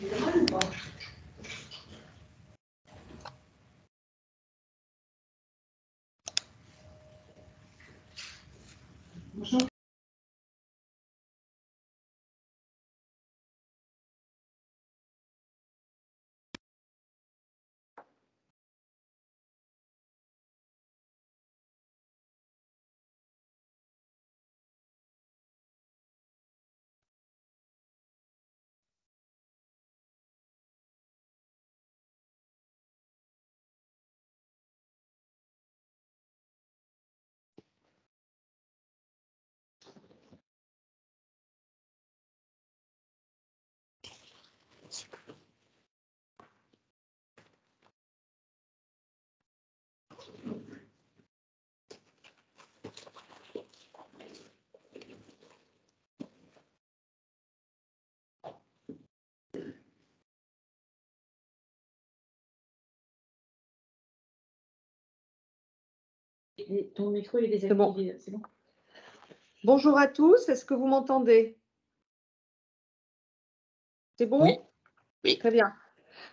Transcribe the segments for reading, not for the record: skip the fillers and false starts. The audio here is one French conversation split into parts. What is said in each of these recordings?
Bonjour. Ton micro est désactivé, c'est bon. Bonjour à tous, est-ce que vous m'entendez? C'est bon? Oui. Oui. Très bien.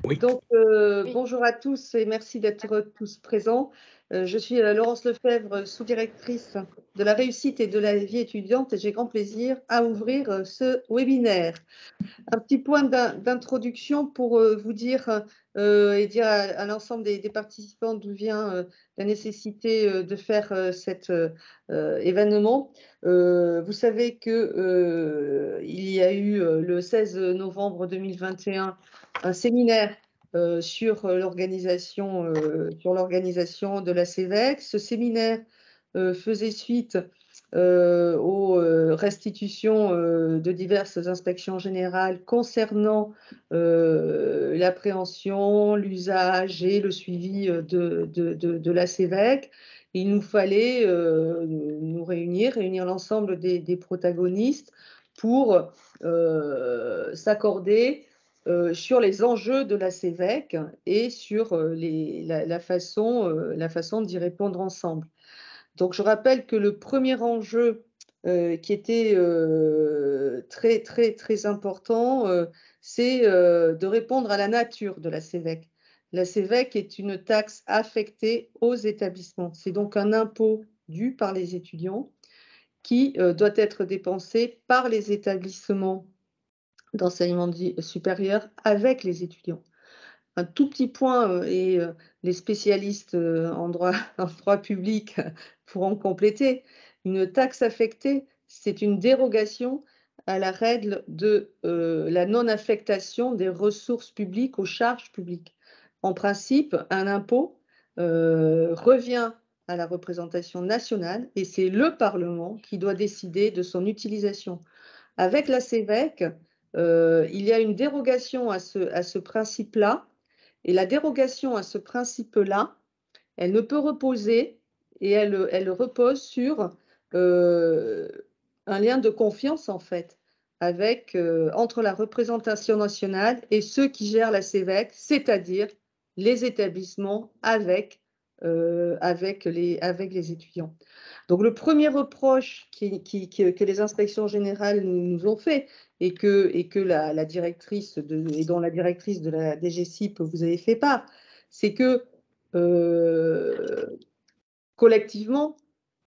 Oui. Donc, Oui. bonjour à tous et merci d'être tous présents. Je suis Laurence Lefebvre, sous-directrice de la réussite et de la vie étudiante et j'ai grand plaisir à ouvrir ce webinaire. Un petit point d'introduction pour vous dire et dire à l'ensemble des participants d'où vient la nécessité de faire cet événement. Vous savez que il y a eu le 16 novembre 2021 un séminaire sur l'organisation de la CEVEC. Ce séminaire faisait suite aux restitutions de diverses inspections générales concernant l'appréhension, l'usage et le suivi de la CEVEC. Il nous fallait nous réunir l'ensemble des protagonistes pour s'accorder sur les enjeux de la CEVEC et sur la façon d'y répondre ensemble. Donc, je rappelle que le premier enjeu qui était très important, c'est de répondre à la nature de la CEVEC. La CEVEC est une taxe affectée aux établissements. C'est donc un impôt dû par les étudiants qui doit être dépensé par les établissements d'enseignement supérieur avec les étudiants. Un tout petit point, et les spécialistes en droit public pourront compléter. Une taxe affectée, c'est une dérogation à la règle de la non-affectation des ressources publiques aux charges publiques. En principe, un impôt revient à la représentation nationale et c'est le Parlement qui doit décider de son utilisation. Avec la CEVEC, il y a une dérogation à ce principe-là. Et la dérogation à ce principe-là, elle ne peut reposer, et elle repose sur un lien de confiance, en fait, entre la représentation nationale et ceux qui gèrent la CEVEC, c'est-à-dire les établissements avec les étudiants. Donc, le premier reproche que les inspections générales nous ont fait et que la directrice dont la directrice de la DGCIP vous avez fait part, c'est que collectivement,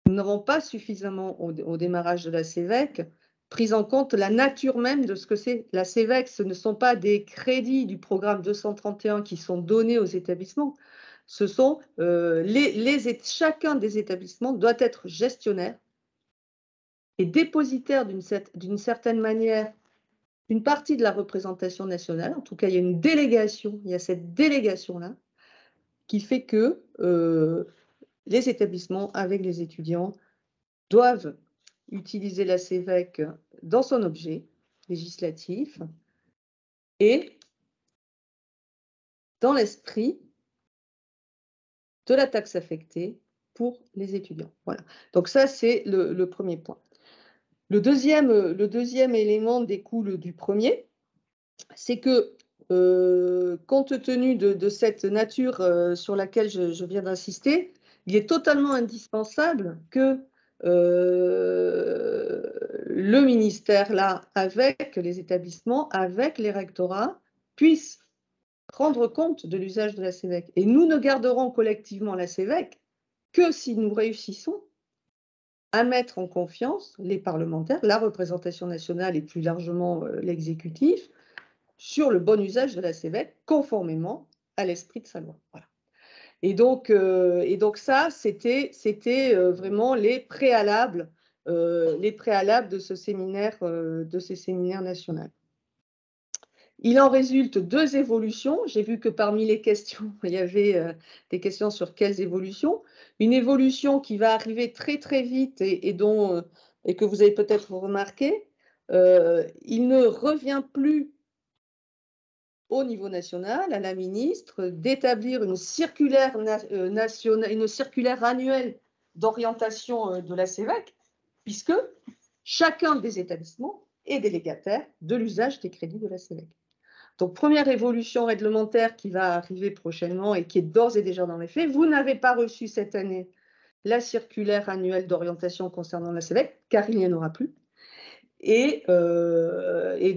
nous n'avons pas suffisamment au démarrage de la CEVEC pris en compte la nature même de ce que c'est. La CEVEC, ce ne sont pas des crédits du programme 231 qui sont donnés aux établissements. Ce sont chacun des établissements doit être gestionnaire et dépositaire d'une certaine manière une partie de la représentation nationale. En tout cas, il y a une délégation, il y a cette délégation-là qui fait que les établissements avec les étudiants doivent utiliser la CEVEC dans son objet législatif et dans l'esprit de la taxe affectée pour les étudiants. Voilà. Donc ça, c'est le premier point. Le deuxième élément découle du premier, c'est que compte tenu de cette nature sur laquelle je viens d'insister, il est totalement indispensable que le ministère, là, avec les établissements, avec les rectorats, puissent rendre compte de l'usage de la CEVEC. Et nous ne garderons collectivement la CEVEC que si nous réussissons à mettre en confiance les parlementaires, la représentation nationale et plus largement l'exécutif, sur le bon usage de la CEVEC, conformément à l'esprit de sa loi. Voilà. Et donc ça, c'était vraiment les préalables de ce séminaire, de ces séminaires nationaux. Il en résulte 2 évolutions. J'ai vu que parmi les questions, il y avait des questions sur quelles évolutions. Une évolution qui va arriver très très vite et que vous avez peut-être remarqué, il ne revient plus au niveau national à la ministre d'établir une circulaire nationale, une circulaire annuelle d'orientation de la CEVEC, puisque chacun des établissements est délégataire de l'usage des crédits de la CEVEC. Donc, première évolution réglementaire qui va arriver prochainement et qui est d'ores et déjà dans les faits. Vous n'avez pas reçu cette année la circulaire annuelle d'orientation concernant la CEVEC, car il n'y en aura plus. Et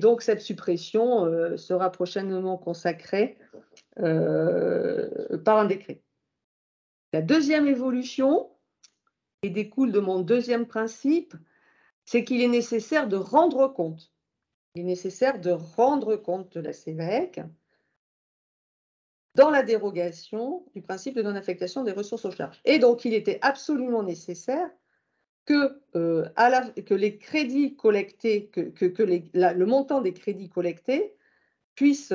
donc, cette suppression sera prochainement consacrée par un décret. La deuxième évolution, et découle de mon deuxième principe, c'est qu'il est nécessaire de rendre compte. Il est nécessaire de rendre compte de la CEVEC dans la dérogation du principe de non-affectation des ressources aux charges. Et donc, il était absolument nécessaire que les crédits collectés, le montant des crédits collectés puisse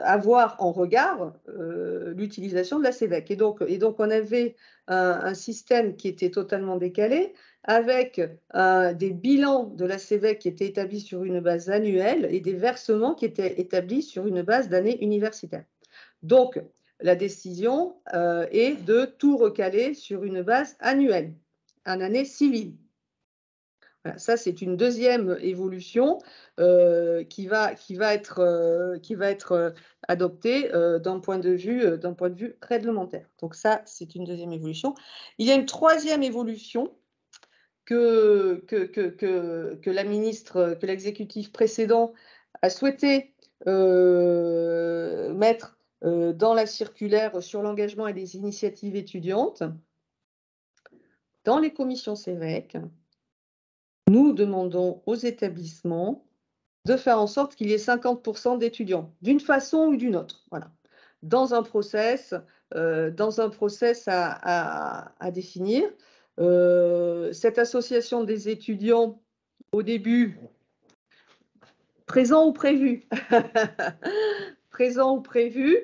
avoir en regard l'utilisation de la CEVEC. Et donc, on avait un système qui était totalement décalé, avec des bilans de la CEVEC qui étaient établis sur une base annuelle et des versements qui étaient établis sur une base d'année universitaire. Donc, la décision est de tout recaler sur une base annuelle, en année civile. Voilà, ça, c'est une deuxième évolution qui va être adoptée d'un point de vue réglementaire. Donc ça, c'est une deuxième évolution. Il y a une troisième évolution que la ministre, que l'exécutif précédent a souhaité mettre dans la circulaire sur l'engagement et les initiatives étudiantes. Dans les commissions CEVEC, nous demandons aux établissements de faire en sorte qu'il y ait 50% d'étudiants, d'une façon ou d'une autre, voilà, dans un process à définir. Cette association des étudiants, au début, présent ou prévu, présent ou prévu,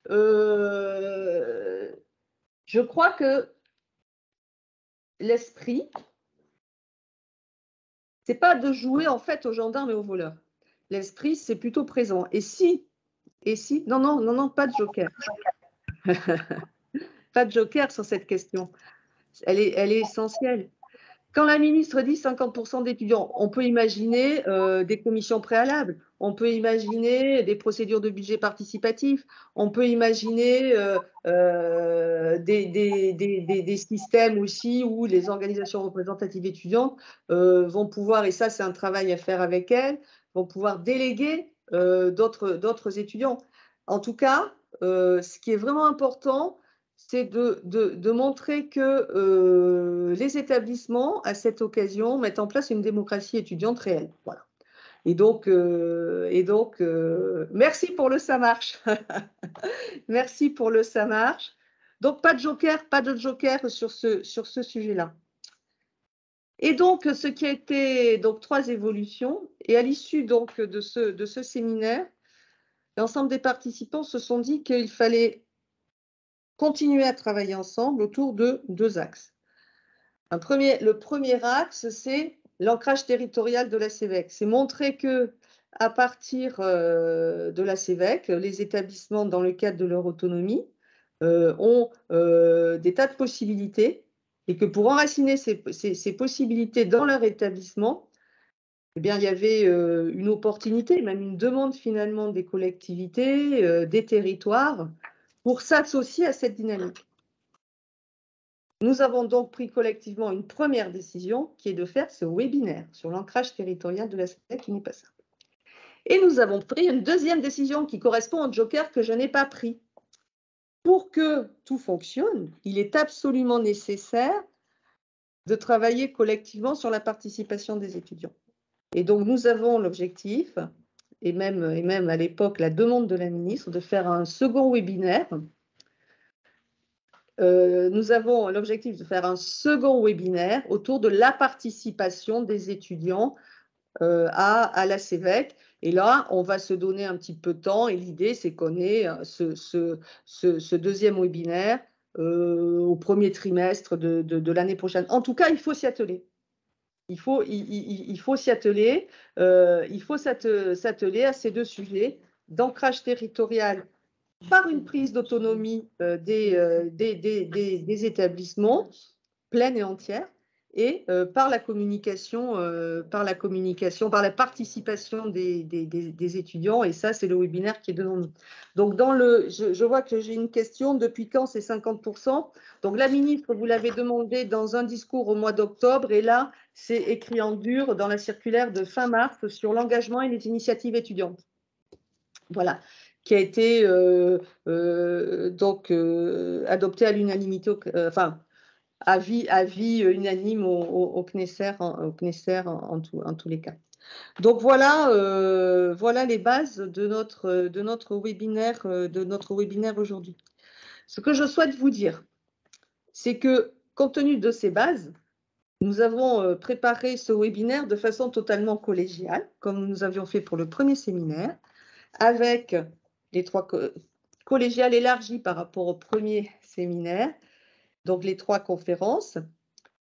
je crois que l'esprit, c'est pas de jouer en fait aux gendarmes et aux voleurs. L'esprit, c'est plutôt présent. Et si, non, pas de joker. Pas de joker sur cette question. Elle est essentielle. Quand la ministre dit 50% d'étudiants, on peut imaginer des commissions préalables, on peut imaginer des procédures de budget participatif, on peut imaginer des systèmes aussi où les organisations représentatives étudiantes vont pouvoir, et ça c'est un travail à faire avec elles, vont pouvoir déléguer d'autres étudiants. En tout cas, ce qui est vraiment important, c'est de montrer que les établissements, à cette occasion, mettent en place une démocratie étudiante réelle. Voilà. Et donc, merci pour le ça marche. Merci pour le ça marche. Donc, pas de joker sur ce sujet-là. Et donc, ce qui a été, donc, 3 évolutions, et à l'issue donc de ce séminaire, l'ensemble des participants se sont dit qu'il fallait continuer à travailler ensemble autour de 2 axes. Le premier axe, c'est l'ancrage territorial de la CEVEC. C'est montrer que, à partir de la CEVEC, les établissements, dans le cadre de leur autonomie, ont des tas de possibilités et que pour enraciner ces possibilités dans leur établissement, eh bien, il y avait une opportunité, même une demande finalement des collectivités, des territoires, pour s'associer à cette dynamique. Nous avons donc pris collectivement une première décision qui est de faire ce webinaire sur l'ancrage territorial de la CEVEC qui n'est pas simple. Et nous avons pris une deuxième décision qui correspond au joker que je n'ai pas pris. Pour que tout fonctionne, il est absolument nécessaire de travailler collectivement sur la participation des étudiants. Et donc, nous avons l'objectif, et même à l'époque, la demande de la ministre, de faire un second webinaire. Nous avons l'objectif de faire un second webinaire autour de la participation des étudiants à la CEVEC. Et là, on va se donner un petit peu de temps et l'idée, c'est qu'on ait ce deuxième webinaire au premier trimestre de l'année prochaine. En tout cas, il faut s'y atteler. Il faut s'y atteler. Il faut s'atteler à ces deux sujets d'ancrage territorial par une prise d'autonomie des établissements pleine et entière, et par la communication, par la participation des étudiants, et ça, c'est le webinaire qui est devant nous. Donc, je vois que j'ai une question, depuis quand c'est 50%? Donc, la ministre, vous l'avez demandé dans un discours au mois d'octobre, et là, c'est écrit en dur dans la circulaire de fin mars sur l'engagement et les initiatives étudiantes. Voilà, qui a été adopté à l'unanimité, enfin, avis unanime au CNESER, en tous les cas. Donc voilà, voilà les bases de notre webinaire aujourd'hui. Ce que je souhaite vous dire, c'est que compte tenu de ces bases, nous avons préparé ce webinaire de façon totalement collégiale, comme nous avions fait pour le premier séminaire, avec les trois collégiales élargies par rapport au premier séminaire, donc les trois conférences,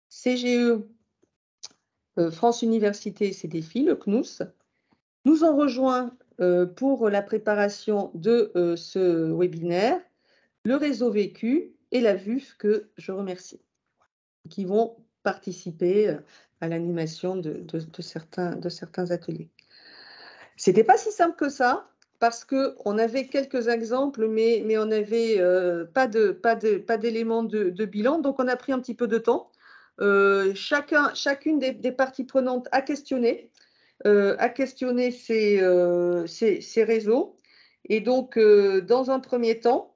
CGE, France Université et ses défis, le CNUS, nous ont rejoint pour la préparation de ce webinaire, le réseau Vécu et la VUF, que je remercie, qui vont participer à l'animation de certains ateliers. Ce n'était pas si simple que ça, parce qu'on avait quelques exemples, mais on n'avait pas d'éléments de bilan, donc on a pris un petit peu de temps. Chacune des parties prenantes a questionné ces réseaux. Et donc, dans un premier temps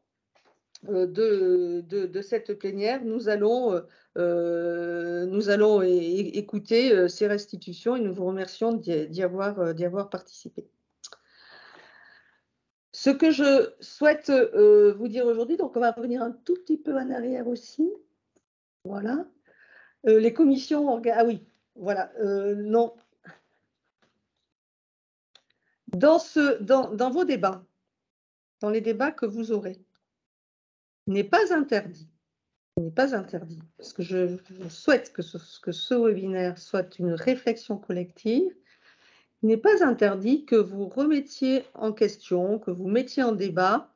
de cette plénière, nous allons écouter ces restitutions et nous vous remercions d'y avoir participé. Ce que je souhaite vous dire aujourd'hui, donc on va revenir un tout petit peu en arrière aussi. Voilà. Les commissions, ah oui, voilà, non. Dans vos débats, dans les débats que vous aurez, il n'est pas interdit, parce que je souhaite que ce webinaire soit une réflexion collective. Il n'est pas interdit que vous remettiez en question, que vous mettiez en débat.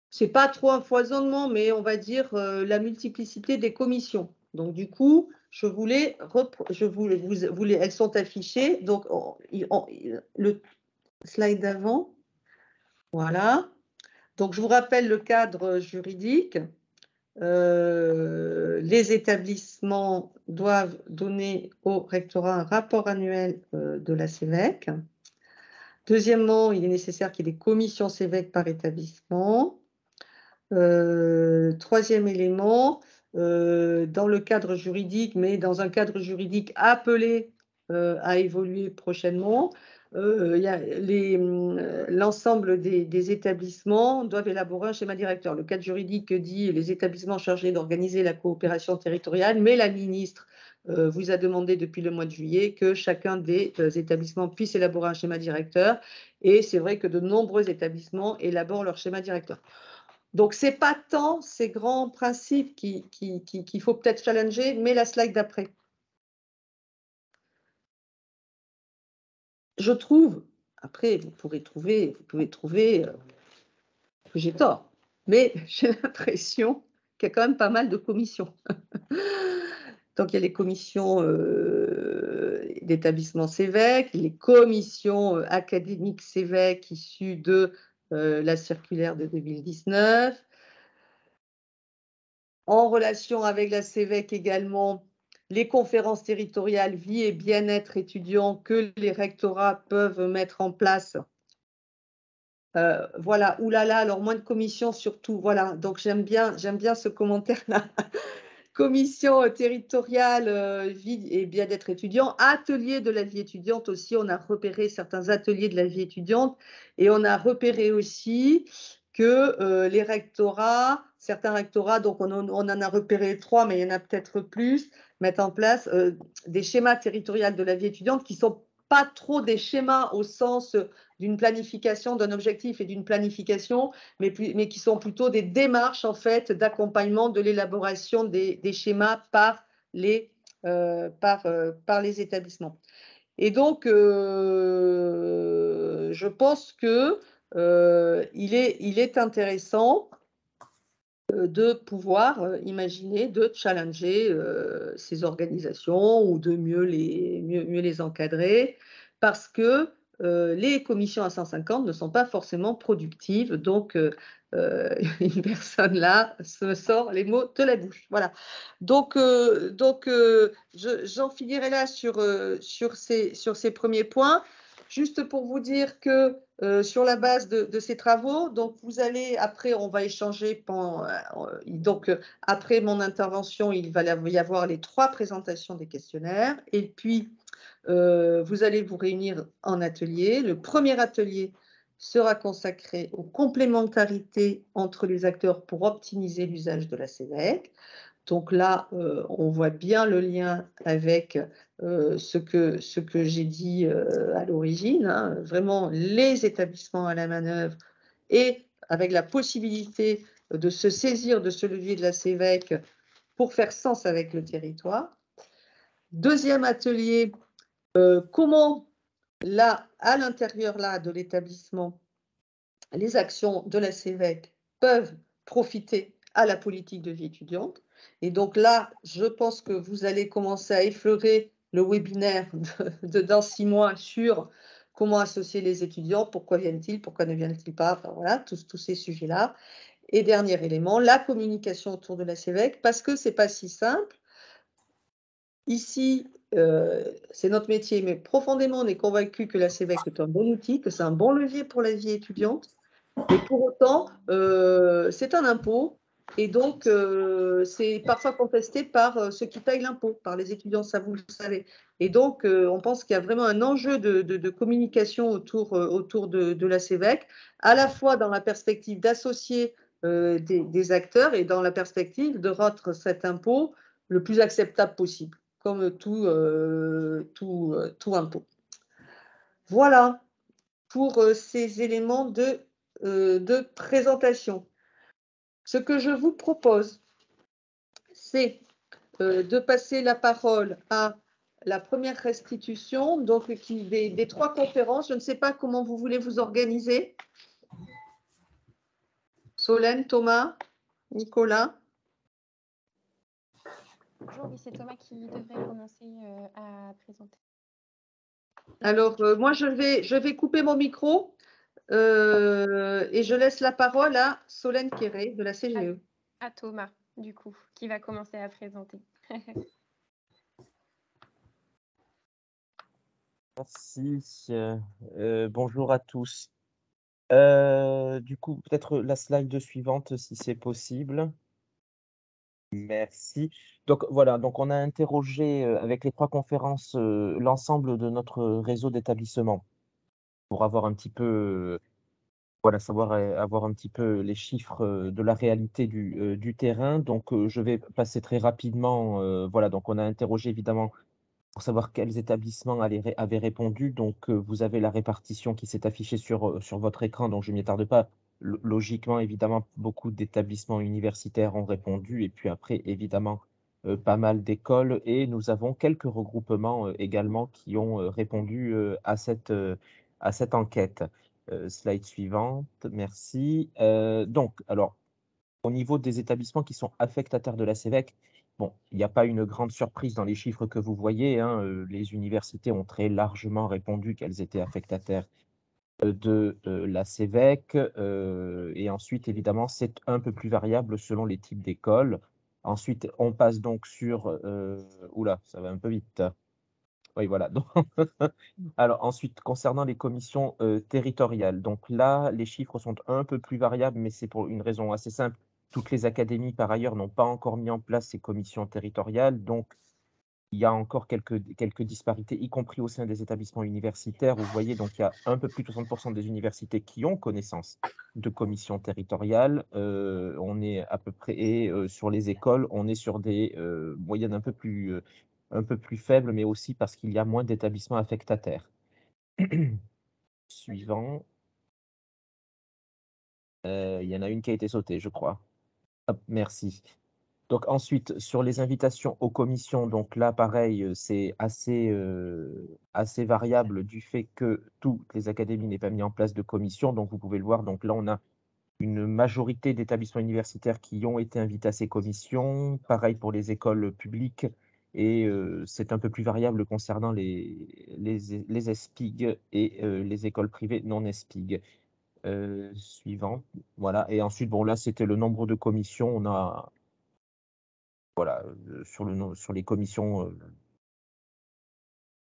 Ce n'est pas trop un foisonnement, mais on va dire la multiplicité des commissions. Donc, du coup, elles sont affichées. Donc, le slide d'avant, voilà. Donc, je vous rappelle le cadre juridique. Les établissements doivent donner au rectorat un rapport annuel de la CEVEC. Deuxièmement, il est nécessaire qu'il y ait des commissions CEVEC par établissement. Troisième élément, dans le cadre juridique, mais dans un cadre juridique appelé à évoluer prochainement, l'ensemble des établissements doivent élaborer un schéma directeur. Le cadre juridique dit les établissements chargés d'organiser la coopération territoriale, mais la ministre vous a demandé depuis le mois de juillet que chacun des établissements puisse élaborer un schéma directeur. Et c'est vrai que de nombreux établissements élaborent leur schéma directeur. Donc, ce n'est pas tant ces grands principes qu'il faut peut-être challenger, mais la slide d'après. Je trouve, après, vous pouvez trouver que j'ai tort, mais j'ai l'impression qu'il y a quand même pas mal de commissions. Donc, il y a les commissions d'établissement CEVEC, les commissions académiques CEVEC issues de la circulaire de 2019. En relation avec la CEVEC également, les conférences territoriales vie et bien-être étudiants que les rectorats peuvent mettre en place. Voilà, oulala, alors moins de commissions surtout, voilà, donc j'aime bien ce commentaire-là. Commission territoriale vie et bien-être étudiant, atelier de la vie étudiante aussi, on a repéré certains ateliers de la vie étudiante et on a repéré aussi que les rectorats, certains rectorats, donc on en a repéré 3, mais il y en a peut-être plus, mettent en place des schémas territoriaux de la vie étudiante qui ne sont pas trop des schémas au sens d'une planification, d'un objectif et d'une planification, mais qui sont plutôt des démarches en fait d'accompagnement de l'élaboration des schémas par les établissements. Et donc, je pense que il est intéressant de pouvoir imaginer de challenger ces organisations ou de mieux les encadrer parce que les commissions à 150 ne sont pas forcément productives. Donc, une personne là se sort les mots de la bouche. Voilà. Donc, j'en finirai là sur ces premiers points. Juste pour vous dire que sur la base de ces travaux, donc vous allez, après, on va échanger. Donc, après mon intervention, il va y avoir les 3 présentations des questionnaires. Et puis, vous allez vous réunir en atelier. Le premier atelier sera consacré aux complémentarités entre les acteurs pour optimiser l'usage de la CVEC. Donc là, on voit bien le lien avec ce que j'ai dit à l'origine, hein, vraiment les établissements à la manœuvre et avec la possibilité de se saisir de ce levier de la CVEC pour faire sens avec le territoire. Deuxième atelier, comment là, à l'intérieur là de l'établissement, les actions de la CVEC peuvent profiter à la politique de vie étudiante. Et donc là, je pense que vous allez commencer à effleurer le webinaire dans 6 mois sur comment associer les étudiants, pourquoi viennent-ils, pourquoi ne viennent-ils pas, enfin, voilà, tous ces sujets-là. Et dernier élément, la communication autour de la CVEC, parce que ce n'est pas si simple. Ici, c'est notre métier, mais profondément, on est convaincu que la CVEC est un bon outil, que c'est un bon levier pour la vie étudiante. Mais pour autant, c'est un impôt et donc c'est parfois contesté par ceux qui payent l'impôt, par les étudiants, ça vous le savez. Et donc, on pense qu'il y a vraiment un enjeu de communication autour de la CVEC, à la fois dans la perspective d'associer des acteurs et dans la perspective de rendre cet impôt le plus acceptable possible, comme tout impôt. Voilà pour ces éléments de présentation. Ce que je vous propose, c'est de passer la parole à la première restitution, donc des 3 conférences. Je ne sais pas comment vous voulez vous organiser. Solène, Thomas, Nicolas. Bonjour, oui, c'est Thomas qui devrait commencer à présenter. Alors, moi, je vais couper mon micro et je laisse la parole à Solène Quéré de la CGE. À Thomas, du coup, qui va commencer à présenter. Merci. Bonjour à tous. Du coup, peut-être la slide suivante, si c'est possible. Merci. Donc voilà, donc on a interrogé avec les 3 conférences l'ensemble de notre réseau d'établissements pour avoir un petit peu, voilà, avoir un petit peu les chiffres de la réalité du terrain. Donc je vais passer très rapidement. Voilà, donc on a interrogé évidemment pour savoir quels établissements avaient répondu. Donc, vous avez la répartition qui s'est affichée sur votre écran, donc je ne m'y attarde pas. Logiquement, évidemment, beaucoup d'établissements universitaires ont répondu et puis après, évidemment, pas mal d'écoles et nous avons quelques regroupements, également qui ont, répondu, à cette enquête. Slide suivante, merci. Donc alors, au niveau des établissements qui sont affectataires de la CVEC, bon, il n'y a pas une grande surprise dans les chiffres que vous voyez, hein, les universités ont très largement répondu qu'elles étaient affectataires de la CVEC. Et ensuite, évidemment, c'est un peu plus variable selon les types d'écoles. Ensuite, on passe donc sur, oula, ça va un peu vite. Oui, voilà. Donc alors ensuite, concernant les commissions, territoriales, donc là, les chiffres sont un peu plus variables, mais c'est pour une raison assez simple. Toutes les académies, par ailleurs, n'ont pas encore mis en place ces commissions territoriales, donc il y a encore quelques disparités, y compris au sein des établissements universitaires. Vous voyez, donc il y a un peu plus de 60 des universités qui ont connaissance de commissions territoriales. On est à peu près et sur les écoles, on est sur des, moyennes un peu plus faibles, mais aussi parce qu'il y a moins d'établissements affectataires. Suivant. Il y en a une qui a été sautée, je crois. Hop, merci. Donc ensuite, sur les invitations aux commissions, donc là, pareil, c'est assez variable du fait que toutes les académies n'aient pas mis en place de commission. Donc vous pouvez le voir, donc là, on a une majorité d'établissements universitaires qui ont été invités à ces commissions. Pareil pour les écoles publiques et c'est un peu plus variable concernant les ESPIG et les écoles privées non ESPIG. Suivant, voilà. Et ensuite, bon, là, c'était le nombre de commissions. On a voilà, sur les commissions,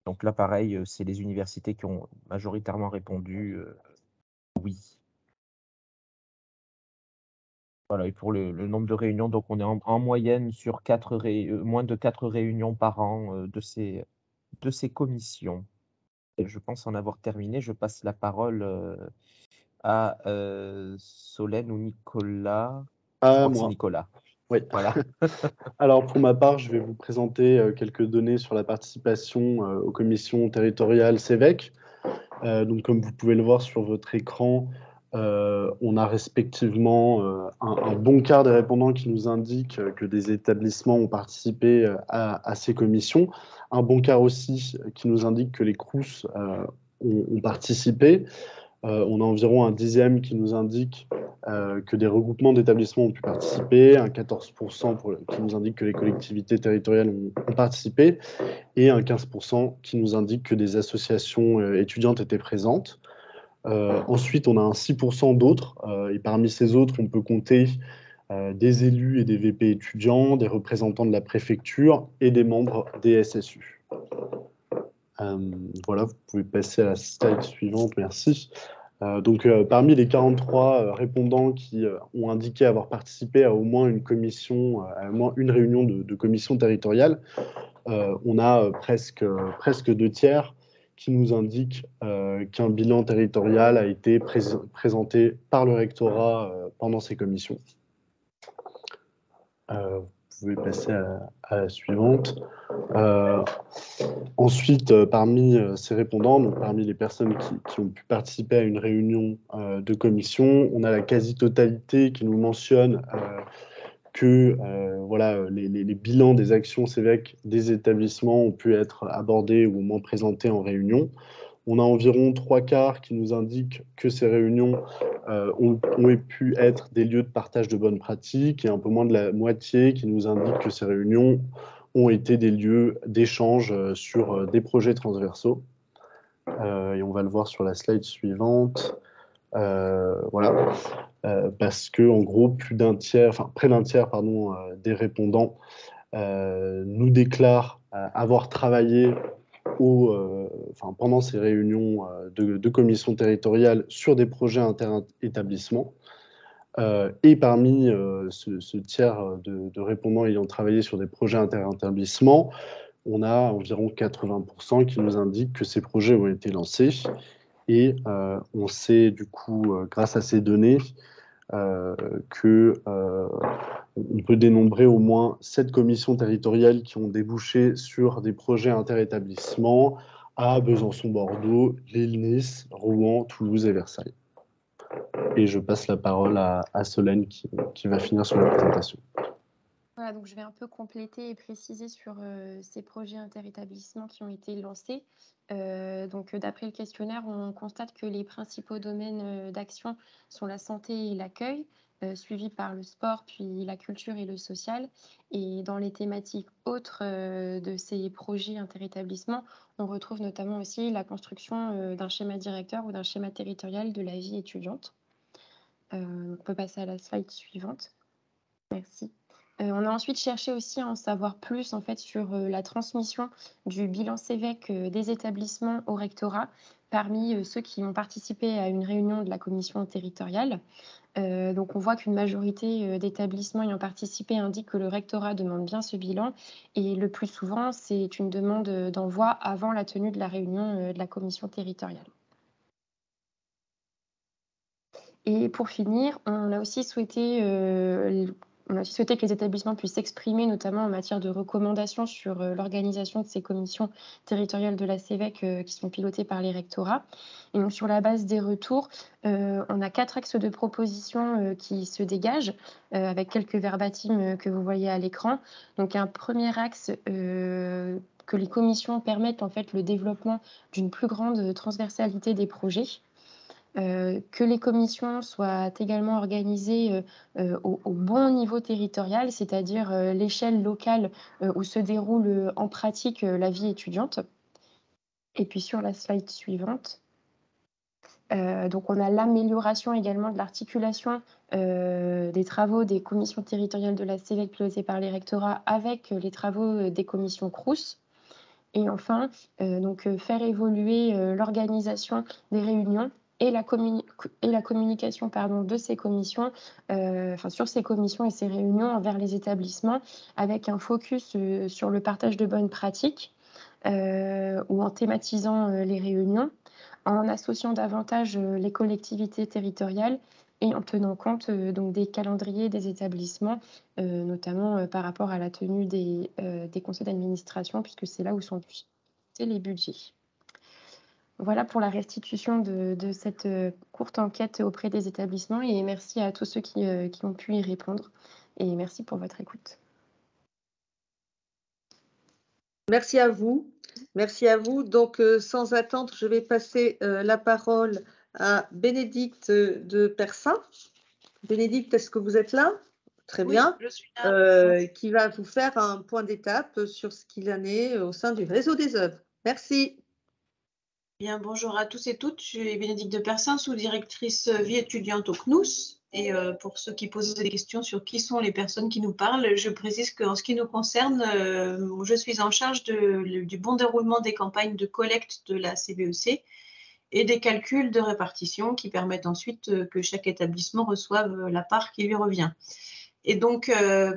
donc là, pareil, c'est les universités qui ont majoritairement répondu, oui. Voilà et pour le nombre de réunions, donc on est en moyenne sur moins de 4 réunions par an, de ces commissions et je pense en avoir terminé. Je passe la parole, à, Solène ou Nicolas. Je À crois que c'est moi, Nicolas. oui. Voilà. Alors pour ma part, je vais vous présenter quelques données sur la participation aux commissions territoriales CEVEC. Donc comme vous pouvez le voir sur votre écran, on a respectivement un bon quart des répondants qui nous indiquent que des établissements ont participé à ces commissions. Un bon quart aussi qui nous indique que les Crous ont participé. On a environ un dixième qui nous indique que des regroupements d'établissements ont pu participer, un 14% qui nous indique que les collectivités territoriales ont participé, et un 15% qui nous indique que des associations étudiantes étaient présentes. Ensuite, on a un 6% d'autres, et parmi ces autres, on peut compter des élus et des VP étudiants, des représentants de la préfecture et des membres des SSU. Voilà, vous pouvez passer à la slide suivante, merci. Parmi les 43 répondants qui ont indiqué avoir participé à au moins une commission, à au moins une réunion de commission territoriale, on a presque 2 tiers qui nous indiquent qu'un bilan territorial a été présenté par le rectorat pendant ces commissions. Vous pouvez passer à la suivante. Ensuite, parmi ces répondants, donc parmi les personnes qui ont pu participer à une réunion de commission, on a la quasi-totalité qui nous mentionne que voilà, les bilans des actions CEVEC des établissements ont pu être abordés ou au moins présentés en réunion. On a environ 3/4 qui nous indiquent que ces réunions ont pu être des lieux de partage de bonnes pratiques et un peu moins de la moitié qui nous indiquent que ces réunions ont été des lieux d'échange sur des projets transversaux. Et on va le voir sur la slide suivante. Voilà. Parce que, en gros, près d'un tiers, pardon, des répondants nous déclarent avoir travaillé pendant ces réunions de commissions territoriales sur des projets inter-établissements. Et parmi ce tiers de répondants ayant travaillé sur des projets inter-établissements, on a environ 80% qui nous indiquent que ces projets ont été lancés. Et on sait du coup, grâce à ces données, qu'on peut dénombrer au moins 7 commissions territoriales qui ont débouché sur des projets inter-établissements à Besançon, Bordeaux, Lille, Nice, Rouen, Toulouse et Versailles. Et je passe la parole à Solène qui va finir sur la présentation. Voilà, donc je vais un peu compléter et préciser sur ces projets interétablissements qui ont été lancés. D'après le questionnaire, on constate que les principaux domaines d'action sont la santé et l'accueil, suivis par le sport, puis la culture et le social. Et dans les thématiques autres de ces projets interétablissements, on retrouve notamment aussi la construction d'un schéma directeur ou d'un schéma territorial de la vie étudiante. On peut passer à la slide suivante. Merci. On a ensuite cherché aussi à en savoir plus en fait sur la transmission du bilan CEVEC des établissements au rectorat parmi ceux qui ont participé à une réunion de la commission territoriale. Donc on voit qu'une majorité d'établissements ayant participé indiquent que le rectorat demande bien ce bilan et le plus souvent, c'est une demande d'envoi avant la tenue de la réunion de la commission territoriale. Et pour finir, on a aussi souhaité que les établissements puissent s'exprimer, notamment en matière de recommandations sur l'organisation de ces commissions territoriales de la CEVEC qui sont pilotées par les rectorats. Et donc, sur la base des retours, on a 4 axes de proposition qui se dégagent, avec quelques verbatims que vous voyez à l'écran. Donc, un premier axe, que les commissions permettent en fait le développement d'une plus grande transversalité des projets. Que les commissions soient également organisées au bon niveau territorial, c'est-à-dire l'échelle locale où se déroule en pratique la vie étudiante. Et puis sur la slide suivante, donc on a l'amélioration également de l'articulation des travaux des commissions territoriales de la CEVEC pilotées par les rectorats avec les travaux des commissions CROUS. Et enfin, faire évoluer l'organisation des réunions et la communication de ces commissions, sur ces commissions et ces réunions envers les établissements, avec un focus sur le partage de bonnes pratiques ou en thématisant les réunions, en associant davantage les collectivités territoriales et en tenant compte donc des calendriers des établissements, notamment par rapport à la tenue des conseils d'administration, puisque c'est là où sont fixés les budgets. Voilà pour la restitution de cette courte enquête auprès des établissements et merci à tous ceux qui ont pu y répondre et merci pour votre écoute. Merci à vous. Merci à vous. Donc, sans attendre, je vais passer la parole à Bénédicte de Persin. Bénédicte, est-ce que vous êtes là? Très Oui, bien. je suis là. Qui va vous faire un point d'étape sur ce qu'il en est au sein du réseau des œuvres. Merci. Bien, bonjour à tous et toutes. Je suis Bénédicte de Persin, sous-directrice vie étudiante au CNUS. Et pour ceux qui posent des questions sur qui sont les personnes qui nous parlent, je précise qu'en ce qui nous concerne, je suis en charge du bon déroulement des campagnes de collecte de la CBEC et des calculs de répartition qui permettent ensuite que chaque établissement reçoive la part qui lui revient. Et donc,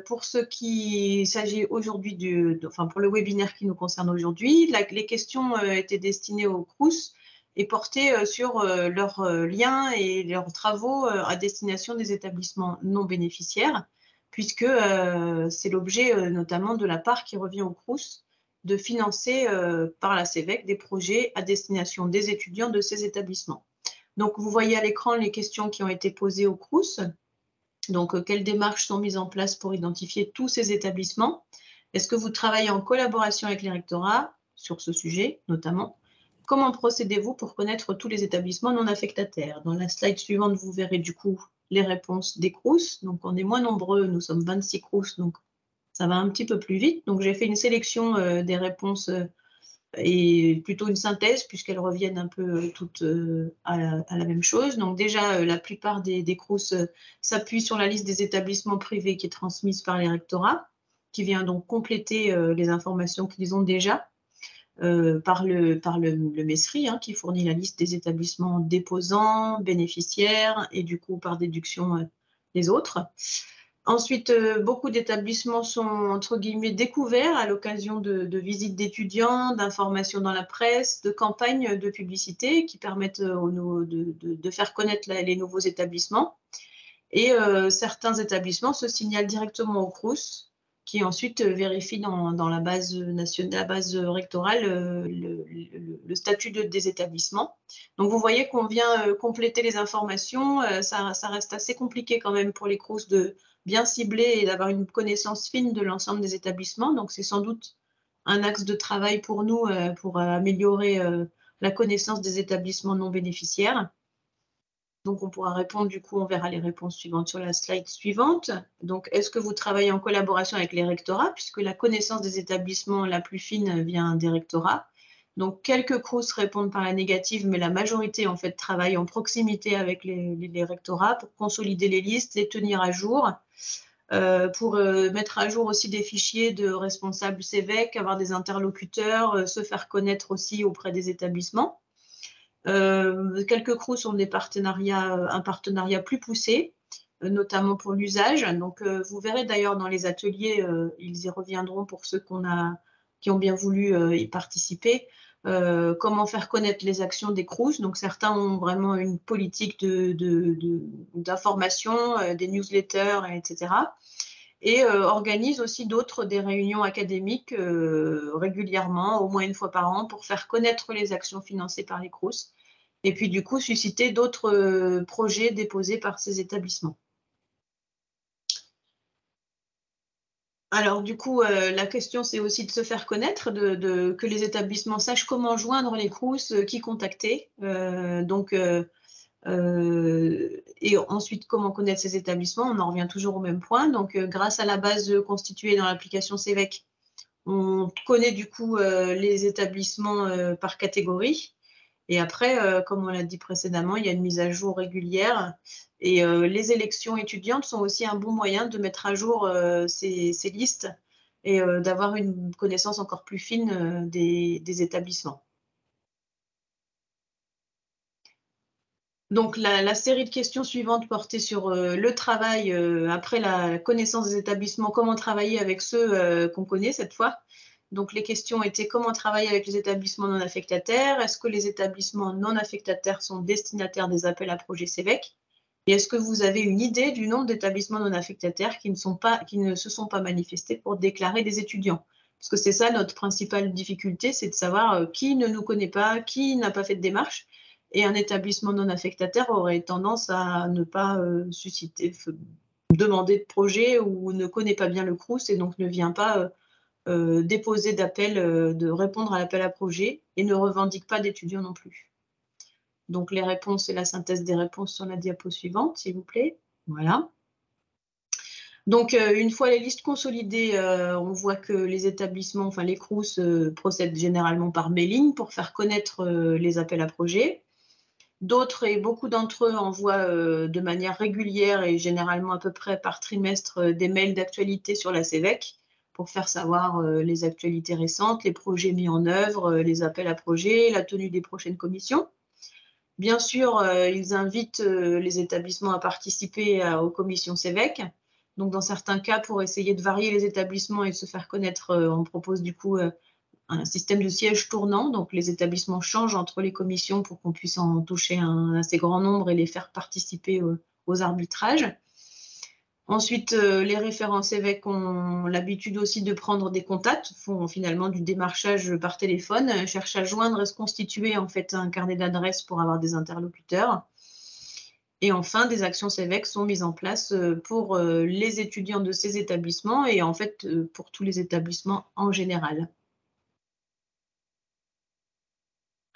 pour ce qui s'agit aujourd'hui pour le webinaire qui nous concerne aujourd'hui, les questions étaient destinées aux CROUS et portaient sur leurs liens et leurs travaux à destination des établissements non bénéficiaires, puisque c'est l'objet notamment de la part qui revient aux CROUS de financer par la CEVEC des projets à destination des étudiants de ces établissements. Donc, vous voyez à l'écran les questions qui ont été posées aux CROUS. Donc, quelles démarches sont mises en place pour identifier tous ces établissements? Est-ce que vous travaillez en collaboration avec les rectorats sur ce sujet, notamment? Comment procédez-vous pour connaître tous les établissements non affectataires? Dans la slide suivante, vous verrez du coup les réponses des CROUS. Donc, on est moins nombreux, nous sommes 26 CROUS, donc ça va un petit peu plus vite. Donc, j'ai fait une sélection des réponses et plutôt une synthèse puisqu'elles reviennent un peu toutes à la même chose. Donc déjà, la plupart des CROUS s'appuient sur la liste des établissements privés qui est transmise par les rectorats, qui vient donc compléter les informations qu'ils ont déjà par le MESRI, qui fournit la liste des établissements déposants, bénéficiaires et du coup par déduction les autres. Ensuite, beaucoup d'établissements sont, entre guillemets, découverts à l'occasion de visites d'étudiants, d'informations dans la presse, de campagnes de publicité qui permettent de faire connaître les nouveaux établissements. Et certains établissements se signalent directement au CROUS, qui ensuite vérifie dans la base nationale, la base rectorale, le statut des établissements. Donc, vous voyez qu'on vient compléter les informations. Ça reste assez compliqué quand même pour les CROUS de bien cibler et d'avoir une connaissance fine de l'ensemble des établissements. Donc, c'est sans doute un axe de travail pour nous pour améliorer la connaissance des établissements non bénéficiaires. Donc, on pourra répondre, du coup, on verra les réponses suivantes sur la slide suivante. Donc, est-ce que vous travaillez en collaboration avec les rectorats, puisque la connaissance des établissements la plus fine vient des rectorats. Donc, quelques CROUS répondent par la négative, mais la majorité, en fait, travaille en proximité avec les rectorats pour consolider les listes, les tenir à jour. pour mettre à jour aussi des fichiers de responsables CEVEC, avoir des interlocuteurs, se faire connaître aussi auprès des établissements. Quelques CROUS ont un partenariat plus poussé, notamment pour l'usage. Donc, vous verrez d'ailleurs dans les ateliers, ils y reviendront pour ceux qui ont bien voulu y participer, comment faire connaître les actions des CROUS. Donc, certains ont vraiment une politique d'information, des newsletters, etc. Et organisent aussi des réunions académiques régulièrement, au moins une fois par an, pour faire connaître les actions financées par les CROUS. Et puis, du coup, susciter d'autres projets déposés par ces établissements. Alors, du coup, la question, c'est aussi de se faire connaître, que les établissements sachent comment joindre les CROUS, qui contacter. Et ensuite, comment connaître ces établissements? On en revient toujours au même point. Donc, grâce à la base constituée dans l'application CEVEC, on connaît du coup les établissements par catégorie. Et après, comme on l'a dit précédemment, il y a une mise à jour régulière. Et les élections étudiantes sont aussi un bon moyen de mettre à jour ces listes et d'avoir une connaissance encore plus fine des établissements. Donc, la série de questions suivantes portait sur le travail, après la connaissance des établissements, comment travailler avec ceux qu'on connaît cette fois. Donc, les questions étaient comment travailler avec les établissements non affectataires? Est-ce que les établissements non affectataires sont destinataires des appels à projets CEVEC? Et est-ce que vous avez une idée du nombre d'établissements non affectataires qui ne se sont pas manifestés pour déclarer des étudiants? Parce que c'est ça notre principale difficulté, c'est de savoir qui ne nous connaît pas, qui n'a pas fait de démarche. Et un établissement non affectataire aurait tendance à ne pas demander de projet ou ne connaît pas bien le CROUS et donc ne vient pas déposer d'appel, de répondre à l'appel à projet et ne revendique pas d'étudiants non plus. Donc les réponses et la synthèse des réponses sur la diapo suivante, s'il vous plaît. Voilà. Donc, une fois les listes consolidées, on voit que les établissements, enfin les CROUS, procèdent généralement par mailing pour faire connaître les appels à projets. D'autres et beaucoup d'entre eux envoient de manière régulière et généralement à peu près par trimestre des mails d'actualité sur la CEVEC pour faire savoir les actualités récentes, les projets mis en œuvre, les appels à projets, la tenue des prochaines commissions. Bien sûr, ils invitent les établissements à participer aux commissions CEVEC. Donc, dans certains cas, pour essayer de varier les établissements et de se faire connaître, on propose du coup un système de siège tournant. Donc, les établissements changent entre les commissions pour qu'on puisse en toucher un assez grand nombre et les faire participer aux arbitrages. Ensuite, les référents CEVEC ont l'habitude aussi de prendre des contacts, font finalement du démarchage par téléphone, cherchent à joindre et se constituer en fait un carnet d'adresses pour avoir des interlocuteurs. Et enfin, des actions CEVEC sont mises en place pour les étudiants de ces établissements et en fait pour tous les établissements en général.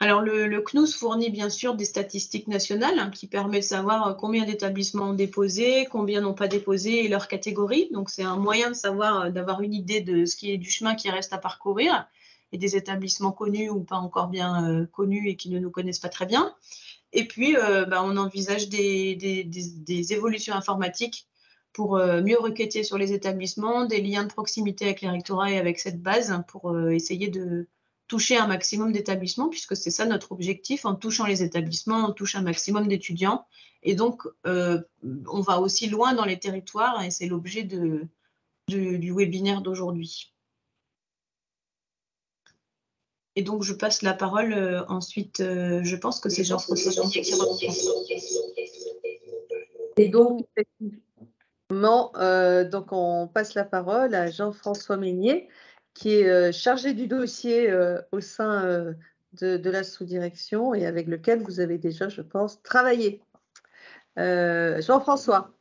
Alors, le CNUS fournit bien sûr des statistiques nationales qui permettent de savoir combien d'établissements ont déposé, combien n'ont pas déposé et leur catégorie. Donc, c'est un moyen de savoir, d'avoir une idée de ce qui est du chemin qui reste à parcourir et des établissements connus ou pas encore bien connus et qui ne nous connaissent pas très bien. Et puis, on envisage des évolutions informatiques pour mieux requêter sur les établissements, des liens de proximité avec les rectorats et avec cette base pour essayer de toucher un maximum d'établissements, puisque c'est ça notre objectif. En touchant les établissements, on touche un maximum d'étudiants. Et donc, on va aussi loin dans les territoires et c'est l'objet du webinaire d'aujourd'hui. Et donc, je passe la parole ensuite, je pense que c'est Jean-François Meignier qui reprend. Et donc, effectivement, donc on passe la parole à Jean-François Meignier, qui est chargé du dossier au sein de la sous-direction et avec lequel vous avez déjà, je pense, travaillé. Jean-François.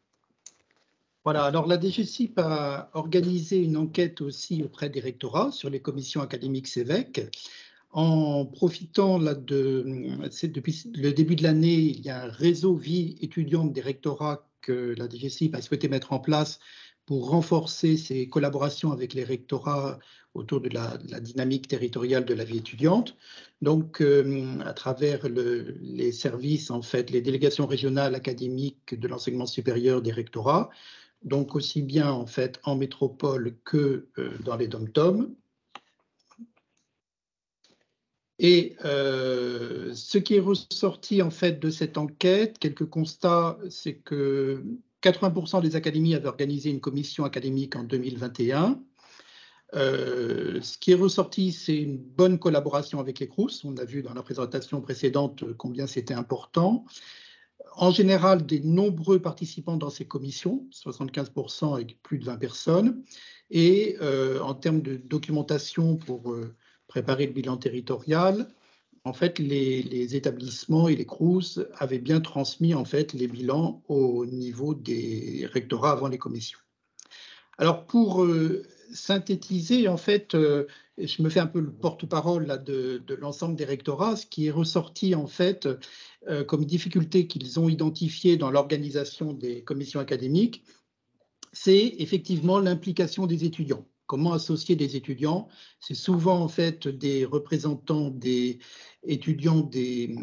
Voilà, alors la DGCIP a organisé une enquête aussi auprès des rectorats sur les commissions académiques CEVEC. En profitant là depuis le début de l'année, il y a un réseau vie étudiante des rectorats que la DGCIP a souhaité mettre en place pour renforcer ses collaborations avec les rectorats autour de la dynamique territoriale de la vie étudiante. Donc, à travers les services, en fait, les délégations régionales académiques de l'enseignement supérieur des rectorats, donc aussi bien en fait en métropole que dans les dom-toms. Et ce qui est ressorti en fait de cette enquête, quelques constats, c'est que 80% des académies avaient organisé une commission académique en 2021. Ce qui est ressorti, c'est une bonne collaboration avec les CROUS. On a vu dans la présentation précédente combien c'était important. En général, des nombreux participants dans ces commissions, 75% avec plus de 20 personnes. Et en termes de documentation pour préparer le bilan territorial, en fait, les établissements et les CROUS avaient bien transmis en fait les bilans au niveau des rectorats avant les commissions. Alors pour synthétiser, en fait, je me fais un peu le porte-parole de l'ensemble des rectorats. Ce qui est ressorti en fait comme difficulté qu'ils ont identifiée dans l'organisation des commissions académiques, c'est effectivement l'implication des étudiants. Comment associer des étudiants? C'est souvent en fait des représentants des étudiants des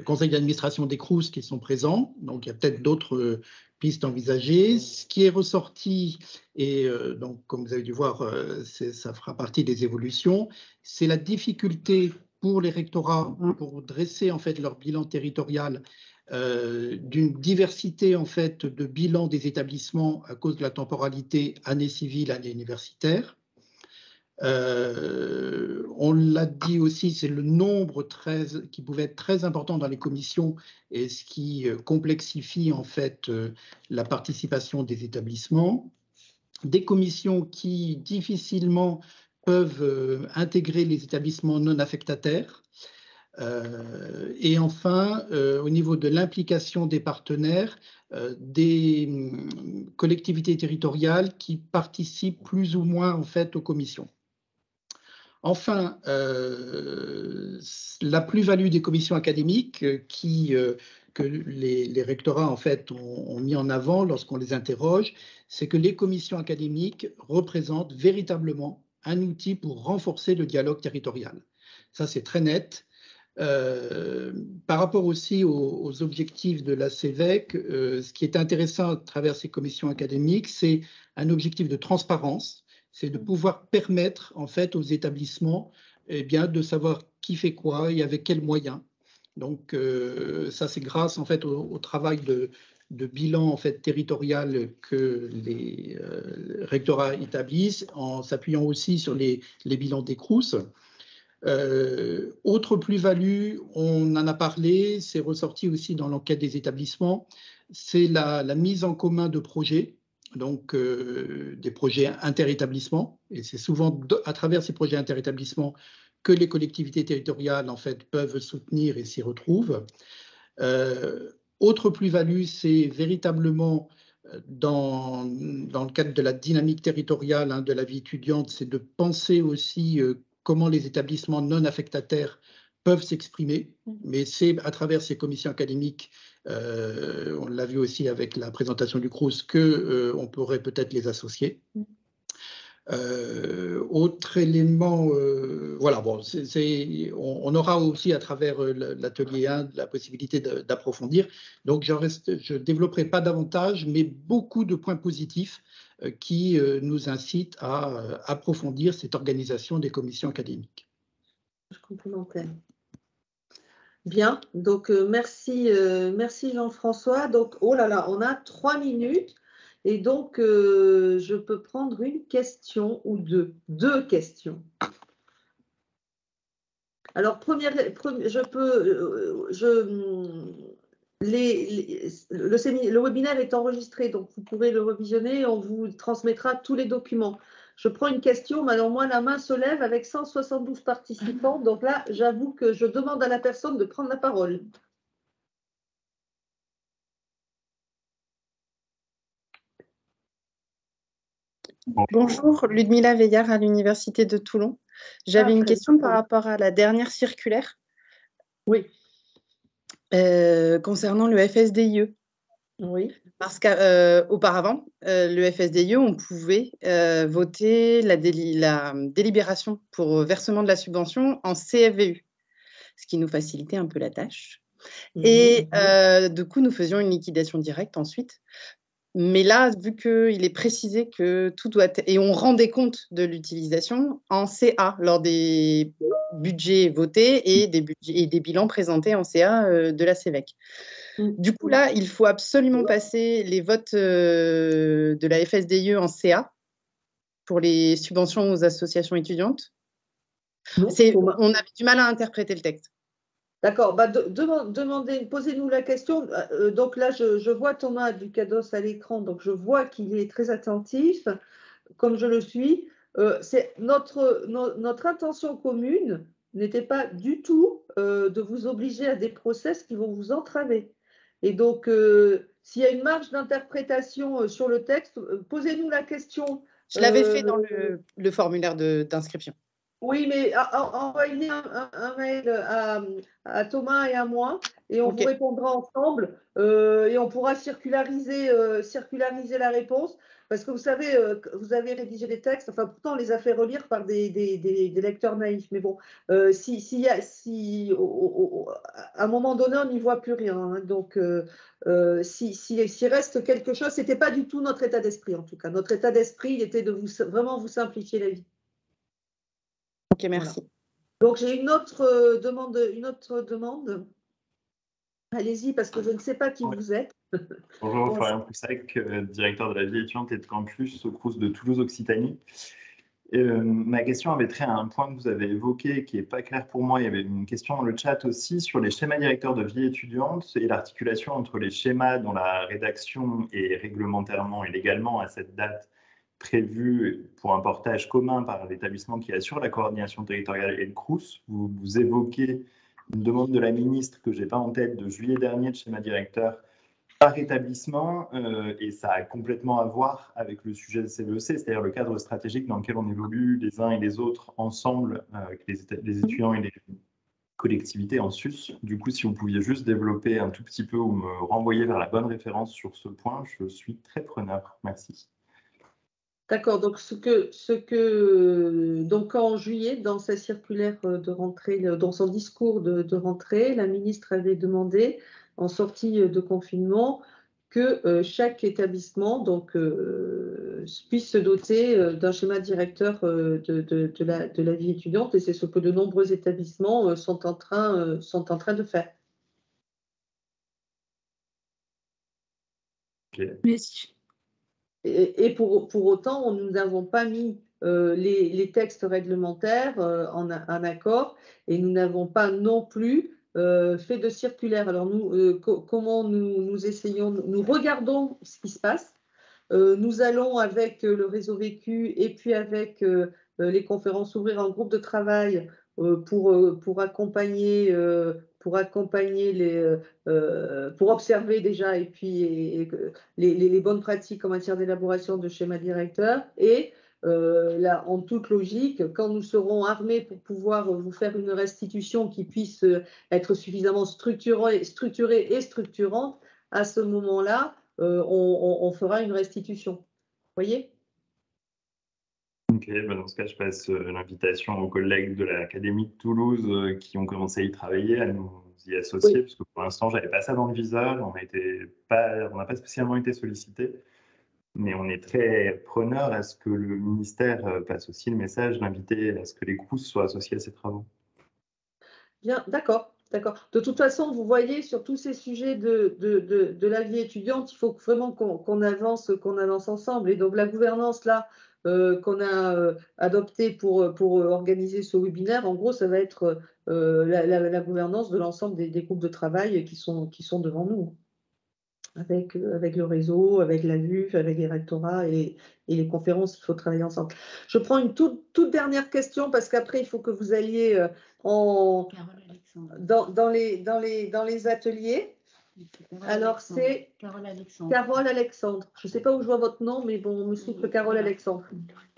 conseils d'administration des CROUS qui sont présents. Donc il y a peut-être d'autres pistes envisagées. Ce qui est ressorti, et donc comme vous avez dû voir, ça fera partie des évolutions, c'est la difficulté pour les rectorats pour dresser en fait leur bilan territorial d'une diversité en fait de bilans des établissements à cause de la temporalité année civile, année universitaire. On l'a dit aussi, c'est le nombre qui pouvait être très important dans les commissions et ce qui complexifie en fait la participation des établissements. Des commissions qui difficilement peuvent intégrer les établissements non affectataires. Et enfin, au niveau de l'implication des partenaires, des collectivités territoriales qui participent plus ou moins en fait aux commissions. Enfin, la plus-value des commissions académiques que les rectorats en fait ont mis en avant lorsqu'on les interroge, c'est que les commissions académiques représentent véritablement un outil pour renforcer le dialogue territorial. Ça, c'est très net. Par rapport aussi aux objectifs de la CEVEC, ce qui est intéressant à travers ces commissions académiques, c'est un objectif de transparence, c'est de pouvoir permettre en fait aux établissements de savoir qui fait quoi et avec quels moyens. Donc ça, c'est grâce en fait au travail de bilan en fait territorial que les rectorats établissent, en s'appuyant aussi sur les bilans des CROUS. Autre plus-value, on en a parlé, c'est ressorti aussi dans l'enquête des établissements, c'est la mise en commun de projets, donc des projets interétablissements, et c'est souvent à travers ces projets interétablissements que les collectivités territoriales en fait peuvent soutenir et s'y retrouvent. Autre plus-value, c'est véritablement dans le cadre de la dynamique territoriale de la vie étudiante, c'est de penser aussi comment les établissements non affectataires peuvent s'exprimer, mais c'est à travers ces commissions académiques, on l'a vu aussi avec la présentation du CROUS, qu'on pourrait peut-être les associer. Autre élément, voilà, bon, on aura aussi à travers l'atelier 1 la possibilité d'approfondir. Donc, je ne développerai pas davantage, mais beaucoup de points positifs qui nous incitent à approfondir cette organisation des commissions académiques. Je complémentaire. Bien, donc merci Jean-François. Donc, oh là là, on a 3 minutes. Et donc, je peux prendre une question ou deux questions. Alors, le webinaire est enregistré, donc vous pourrez le revisionner, on vous transmettra tous les documents. Je prends une question, mais alors moi, la main se lève avec 172 participants, donc là, j'avoue que je demande à la personne de prendre la parole. Bonjour, Ludmila Veillard à l'Université de Toulon. J'avais une question par rapport à la dernière circulaire. Oui. Concernant le FSDIE. Oui. Parce qu'auparavant, le FSDIE, on pouvait voter la délibération pour versement de la subvention en CFVU, ce qui nous facilitait un peu la tâche. Et du coup, nous faisions une liquidation directe ensuite. Mais là, vu qu'il est précisé que tout doit être… Et on rend des comptes de l'utilisation en CA lors des budgets votés et des bilans présentés en CA de la CEVEC. Du coup, là, il faut absolument passer les votes de la FSDIE en CA pour les subventions aux associations étudiantes. On avait du mal à interpréter le texte. D'accord. Bah, posez-nous la question. Donc là, je vois Thomas Ducados à l'écran, donc je vois qu'il est très attentif, comme je le suis. Notre intention commune n'était pas du tout de vous obliger à des process qui vont vous entraver. Et donc, s'il y a une marge d'interprétation sur le texte, posez-nous la question. Je l'avais fait dans le formulaire d'inscription. Oui, mais envoyez un mail à Thomas et à moi, et on vous répondra ensemble, et on pourra circulariser la réponse, parce que vous savez, vous avez rédigé des textes, enfin pourtant on les a fait relire par des lecteurs naïfs, mais bon, à un moment donné on n'y voit plus rien, hein, donc s'il reste quelque chose, c'était pas du tout notre état d'esprit en tout cas. Notre état d'esprit, il était de vraiment vous simplifier la vie. Ok, merci. Voilà. Donc, j'ai une autre demande. Allez-y, parce que je ne sais pas qui vous êtes. Bonjour, Florian Poussac, directeur de la vie étudiante et de campus au Crous de Toulouse-Occitanie. Ma question avait trait à un point que vous avez évoqué qui n'est pas clair pour moi. Il y avait une question dans le chat aussi sur les schémas directeurs de vie étudiante et l'articulation entre les schémas dont la rédaction est réglementairement et légalement à cette date prévu pour un portage commun par l'établissement qui assure la coordination territoriale et le Crous. Vous évoquez une demande de la ministre que je n'ai pas en tête de juillet dernier de schéma directeur par établissement, et ça a complètement à voir avec le sujet de CVEC, c'est-à-dire le cadre stratégique dans lequel on évolue les uns et les autres ensemble, avec les étudiants et les collectivités en sus. Du coup, si vous pouviez juste développer un tout petit peu ou me renvoyer vers la bonne référence sur ce point, je suis très preneur. Merci. D'accord, donc donc en juillet, dans sa circulaire de rentrée, dans son discours de rentrée, la ministre avait demandé, en sortie de confinement, que chaque établissement puisse se doter d'un schéma directeur de la vie étudiante, et c'est ce que de nombreux établissements sont en train de faire. Okay. Merci. Et pour autant, nous n'avons pas mis les textes réglementaires en accord, et nous n'avons pas non plus fait de circulaire. Alors nous, comment nous essayons, nous regardons ce qui se passe. Nous allons avec le réseau Vécu et puis avec les conférences ouvrir un groupe de travail pour accompagner pour observer déjà et puis les bonnes pratiques en matière d'élaboration de schémas directeurs. Et là, en toute logique, quand nous serons armés pour pouvoir vous faire une restitution qui puisse être suffisamment structurée et structurante, à ce moment-là, on fera une restitution. Vous voyez? Ok, dans ce cas, je passe l'invitation aux collègues de l'Académie de Toulouse qui ont commencé à y travailler, à nous y associer, parce que pour l'instant, je n'avais pas ça dans le viseur, on n'a pas spécialement été sollicité, mais on est très preneur à ce que le ministère passe aussi le message d'inviter à ce que les Crous soient associés à ces travaux. Bien, d'accord. D'accord. De toute façon, vous voyez, sur tous ces sujets de la vie étudiante, il faut vraiment qu'on avance ensemble. Et donc, la gouvernance, là, qu'on a adoptée pour organiser ce webinaire, en gros, ça va être la gouvernance de l'ensemble des groupes de travail qui sont devant nous, avec le réseau, avec la VUF, avec les rectorats et les conférences. Il faut travailler ensemble. Je prends une toute dernière question, parce qu'après, il faut que vous alliez dans les ateliers. Alors, c'est Carole Alexandre. Je ne sais pas où je vois votre nom, mais bon, on me souffle Carole Alexandre.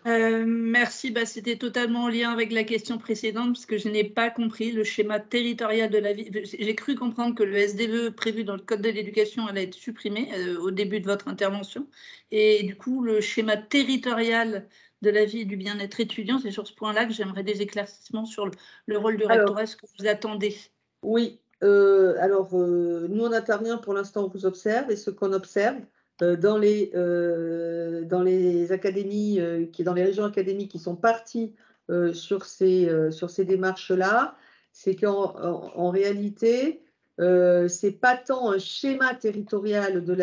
Merci. C'était totalement en lien avec la question précédente, parce que je n'ai pas compris le schéma territorial de la vie. J'ai cru comprendre que le SDE prévu dans le Code de l'éducation allait être supprimé au début de votre intervention. Et du coup, le schéma territorial de la vie et du bien-être étudiant, c'est sur ce point-là que j'aimerais des éclaircissements sur le rôle du rectorat, ce que vous attendez. Oui, nous on n'intervient pour l'instant, on vous observe, et ce qu'on observe, dans les académies, dans les régions académiques qui sont parties sur ces démarches-là, c'est qu'en réalité, c'est pas tant un schéma territorial de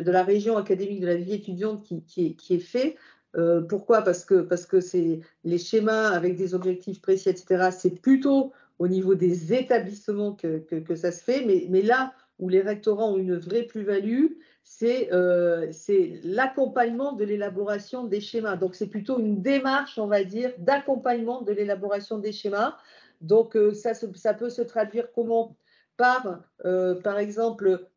la région académique de la vie étudiante qui est fait. Pourquoi? Parce que c'est les schémas avec des objectifs précis, etc. C'est plutôt au niveau des établissements que ça se fait. Mais là où les rectorats ont une vraie plus-value, c'est l'accompagnement de l'élaboration des schémas. Donc, c'est plutôt une démarche, on va dire, d'accompagnement de l'élaboration des schémas. Donc, ça peut se traduire comment? Par exemple,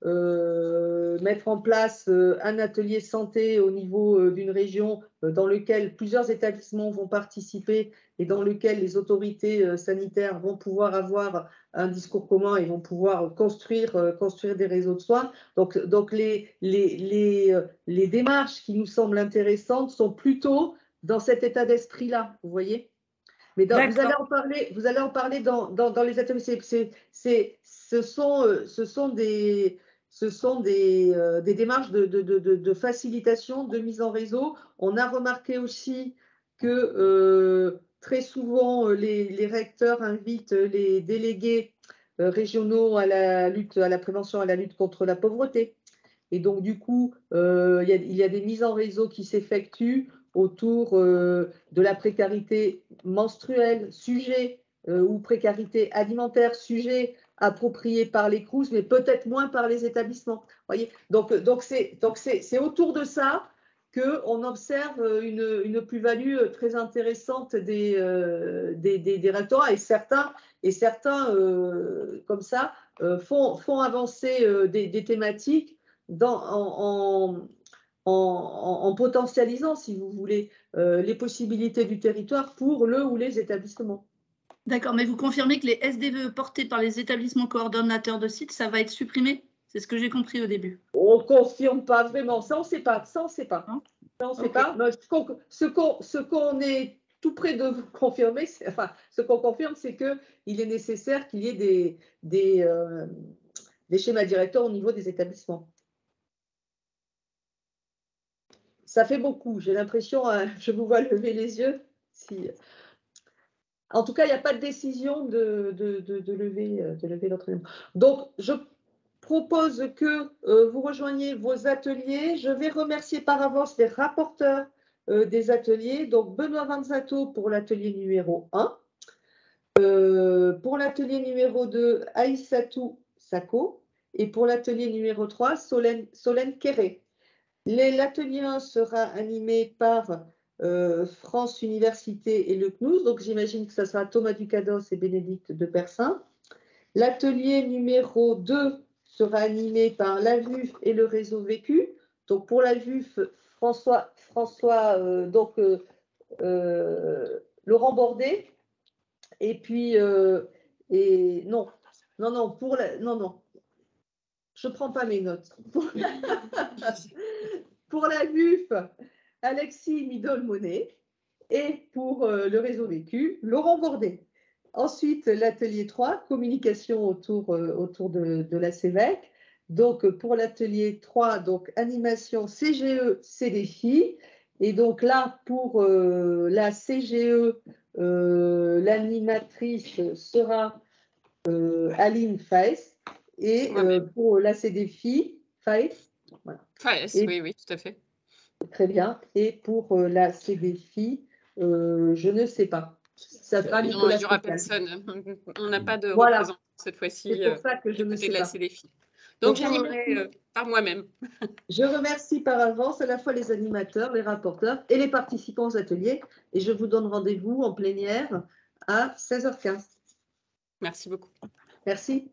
mettre en place un atelier santé au niveau d'une région dans lequel plusieurs établissements vont participer et dans lequel les autorités sanitaires vont pouvoir avoir un discours commun et vont pouvoir construire des réseaux de soins. Donc les démarches qui nous semblent intéressantes sont plutôt dans cet état d'esprit-là, vous voyez? Mais vous allez en parler dans les ateliers. Ce sont des démarches de facilitation, de mise en réseau. On a remarqué aussi que très souvent, les recteurs invitent les délégués régionaux à la prévention, à la lutte contre la pauvreté. Et donc, du coup, il y a des mises en réseau qui s'effectuent autour de la précarité menstruelle, sujet, ou précarité alimentaire, sujet approprié par les CROUS, mais peut-être moins par les établissements. Voyez, donc c'est autour de ça qu'on observe une plus-value très intéressante des rectorats, et certains comme ça, font avancer des thématiques en potentialisant, si vous voulez, les possibilités du territoire pour le ou les établissements. D'accord, mais vous confirmez que les SDVE portés par les établissements coordonnateurs de sites, ça va être supprimé? C'est ce que j'ai compris au début. On ne confirme pas vraiment, ça on ne sait pas. Ça on ne sait pas. Ce qu'on est tout près de vous confirmer, ce qu'on confirme, c'est qu'il est nécessaire qu'il y ait des schémas directeurs au niveau des établissements. Ça fait beaucoup, j'ai l'impression, je vous vois lever les yeux. En tout cas, il n'y a pas de décision de lever notre nom. Donc, je propose que vous rejoigniez vos ateliers. Je vais remercier par avance les rapporteurs des ateliers. Donc, Benoît Vanzato pour l'atelier numéro 1. Pour l'atelier numéro 2, Aïssatou Sako. Et pour l'atelier numéro 3, Solène Kéré. L'atelier 1 sera animé par France Université et le CNUS, donc j'imagine que ça sera Thomas Ducados et Bénédicte de Persin. L'atelier numéro 2 sera animé par la VUF et le réseau Vécu. Donc pour la VUF, François Laurent Bordet. Et puis, non, je ne prends pas mes notes. Pour la VUF, Alexis Midol-Monet, et pour le réseau Vécu, Laurent Bordet. Ensuite, l'atelier 3, communication autour de la CEVEC. Donc, pour l'atelier 3, donc, animation CGE, CDFI. Et donc là, pour la CGE, l'animatrice sera Aline Faes. Et pour la CDFI, Faes. Voilà. Faes, oui, tout à fait. Très bien. Et pour la CDFI, je ne sais pas. Ça sera non, il n'y aura personne. On n'a pas de représentant cette fois-ci. C'est pour ça que je ne sais pas. CDFI. Donc, j'animerai par moi-même. Je remercie par avance à la fois les animateurs, les rapporteurs et les participants aux ateliers. Et je vous donne rendez-vous en plénière à 16h15. Merci beaucoup. Merci.